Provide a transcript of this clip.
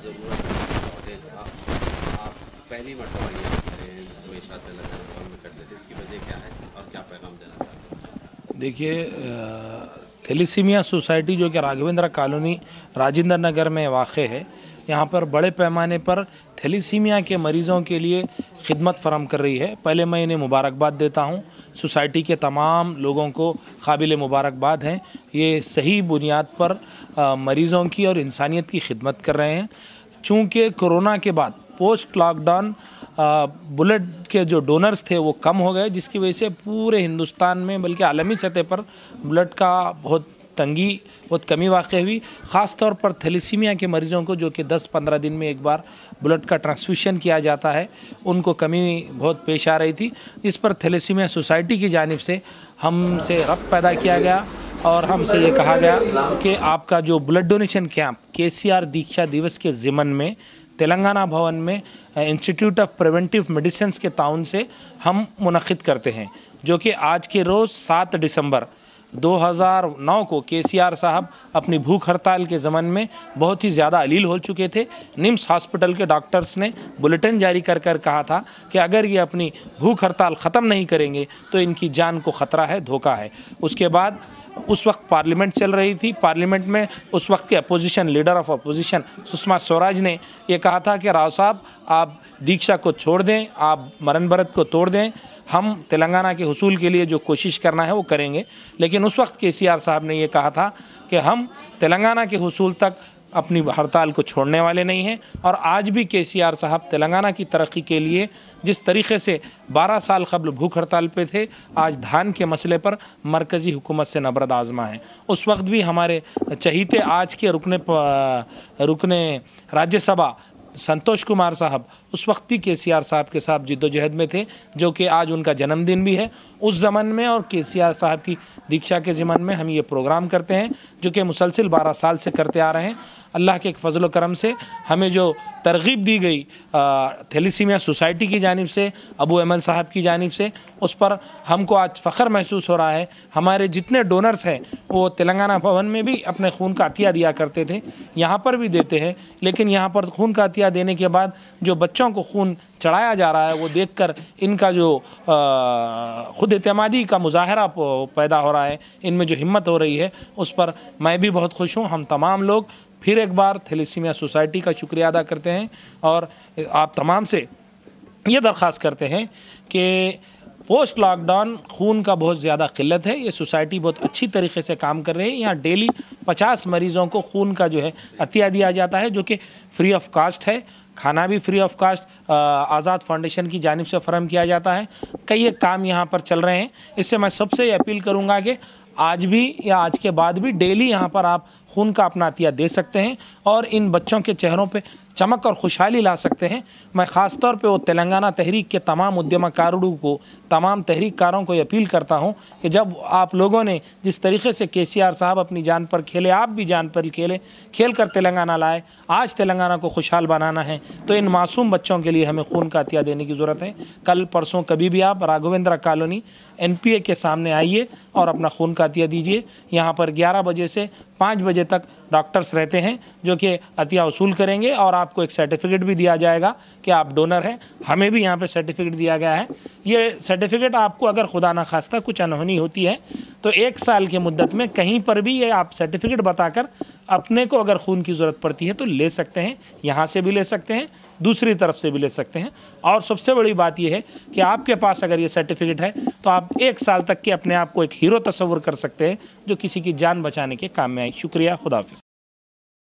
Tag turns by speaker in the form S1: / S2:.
S1: ज़रूरत शॉर्टेज था, आप पहली मरतबा ये कर रहे हैं, हमेशा तेलंगाना भवन में करते थे, इसकी वजह क्या है और क्या पैगाम देना चाहते हैं?
S2: देखिए, थैलीसीमिया सोसाइटी जो कि राघवेंद्र कॉलोनी राजेंद्र नगर में वाक़ है, यहाँ पर बड़े पैमाने पर थैलीसीमिया के मरीज़ों के लिए खिदमत फराहम कर रही है। पहले मैं इन्हें मुबारकबाद देता हूँ। सोसाइटी के तमाम लोगों को काबिल मुबारकबाद हैं। ये सही बुनियाद पर मरीज़ों की और इंसानियत की खिदमत कर रहे हैं। चूँकि कोरोना के बाद पोस्ट लॉकडाउन ब्लड के जो डोनर्स थे वो कम हो गए, जिसकी वजह से पूरे हिंदुस्तान में बल्कि आलमी सतह पर ब्लड का बहुत कमी वाक़ हुई। ख़ास तौर पर थैलीसीमिया के मरीज़ों को जो कि 10-15 दिन में एक बार ब्लड का ट्रांसफ्यूशन किया जाता है, उनको कमी बहुत पेश आ रही थी। इस पर थैलीसीमिया सोसाइटी की जानिब से हमसे रब्त पैदा किया गया और हमसे ये कहा गया कि आपका जो ब्लड डोनेशन कैंप KCR दीक्षा दिवस के ज़िमन में तेलंगाना भवन में इंस्टीट्यूट ऑफ प्रिवेंटिव मेडिसिन के ताउन से हम मुनक़िद करते हैं, जो कि आज के रोज़ 7 दिसंबर 2009 को KCR साहब अपनी भूख हड़ताल के ज़मन में बहुत ही ज़्यादा अलील हो चुके थे। निम्स हॉस्पिटल के डॉक्टर्स ने बुलेटिन जारी कर कहा था कि अगर ये अपनी भूख हड़ताल ख़त्म नहीं करेंगे तो इनकी जान को ख़तरा है, धोखा है। उसके बाद उस वक्त पार्लियामेंट चल रही थी। पार्लियामेंट में उस वक्त के opposition leader of opposition Sushma Swaraj ने ये कहा था कि राव साहब आप दीक्षा को छोड़ दें, आप मरण भरत को तोड़ दें, हम तेलंगाना के हुसूल के लिए जो कोशिश करना है वो करेंगे। लेकिन उस वक्त KCR साहब ने ये कहा था कि हम तेलंगाना के हुसूल तक अपनी हड़ताल को छोड़ने वाले नहीं हैं। और आज भी KCR साहब तेलंगाना की तरक्की के लिए जिस तरीक़े से 12 साल कबल भूख हड़ताल पे थे, आज धान के मसले पर मरकज़ी हुकूमत से नबरद आज़मा है। उस वक्त भी हमारे चहीते आज के रुकने राज्यसभा संतोष कुमार साहब उस वक्त भी KCR साहब के साथ जिद्दोजहद में थे, जो कि आज उनका जन्मदिन भी है। उस ज़मन में और KCR साहब की दीक्षा के ज़मन में हम ये प्रोग्राम करते हैं, जो कि मुसलसिल 12 साल से करते आ रहे हैं। अल्लाह के फजल करम से हमें जो तरगीब दी गई थैलीसीमिया सोसाइटी की जानिब से, अबू अमल साहब की जानिब से, उस पर हमको आज फ़ख्र महसूस हो रहा है। हमारे जितने डोनर्स हैं वो तेलंगाना भवन में भी अपने खून का अतिया दिया करते थे, यहाँ पर भी देते हैं। लेकिन यहाँ पर खून का अतिया देने के बाद जो बच्चों को खून चढ़ाया जा रहा है वो देखकर इनका जो ख़ुद एतमादी का मुजाहरा पैदा हो रहा है, इनमें जो हिम्मत हो रही है, उस पर मैं भी बहुत खुश हूँ। हम तमाम लोग फिर एक बार थैलीसीमिया सोसाइटी का शुक्रिया अदा करते हैं और आप तमाम से ये दरख्वास्त करते हैं कि पोस्ट लॉकडाउन खून का बहुत ज़्यादा किल्लत है। ये सोसाइटी बहुत अच्छी तरीके से काम कर रही है। यहाँ डेली 50 मरीज़ों को खून का जो है अतिया दिया जाता है, जो कि फ्री ऑफ कास्ट है। खाना भी free of cost Azad foundation की जानिब से फराहम किया जाता है। कई एक काम यहाँ पर चल रहे हैं। इससे मैं सबसे अपील करूँगा कि आज भी या आज के बाद भी डेली यहाँ पर आप खून का अपना अतिया दे सकते हैं और इन बच्चों के चेहरों पे चमक और खुशहाली ला सकते हैं। मैं ख़ास तौर पे वो तेलंगाना तहरीक के तमाम उद्यमकारों को, तमाम तहरीककारों को अपील करता हूँ कि जब आप लोगों ने जिस तरीके से KCR साहब अपनी जान पर खेले, आप भी जान पर खेल कर तेलंगाना लाए। आज तेलंगाना को खुशहाल बनाना है तो इन मासूम बच्चों के लिए हमें खून का अतिया देने की ज़रूरत है। कल परसों कभी भी आप राघवेंद्र कॉलोनी NPA के सामने आइए और अपना खून का अतिया दीजिए। यहाँ पर 11 बजे से 5 बजे तक डॉक्टर्स रहते हैं जो कि अतिया वसूल करेंगे और आपको एक सर्टिफिकेट भी दिया जाएगा कि आप डोनर हैं। हमें भी यहाँ पे सर्टिफिकेट दिया गया है। ये सर्टिफिकेट आपको अगर खुदा न खास्ता कुछ अनहोनी होती है तो 1 साल के मुद्दत में कहीं पर भी ये आप सर्टिफिकेट बताकर अपने को अगर खून की ज़रूरत पड़ती है तो ले सकते हैं। यहाँ से भी ले सकते हैं, दूसरी तरफ से भी ले सकते हैं। और सबसे बड़ी बात यह है कि आपके पास अगर ये सर्टिफिकेट है तो आप 1 साल तक के अपने आप को एक हीरो तस्वुर कर सकते हैं जो किसी की जान बचाने के काम में आए। शुक्रिया, खुदा हाफिज़।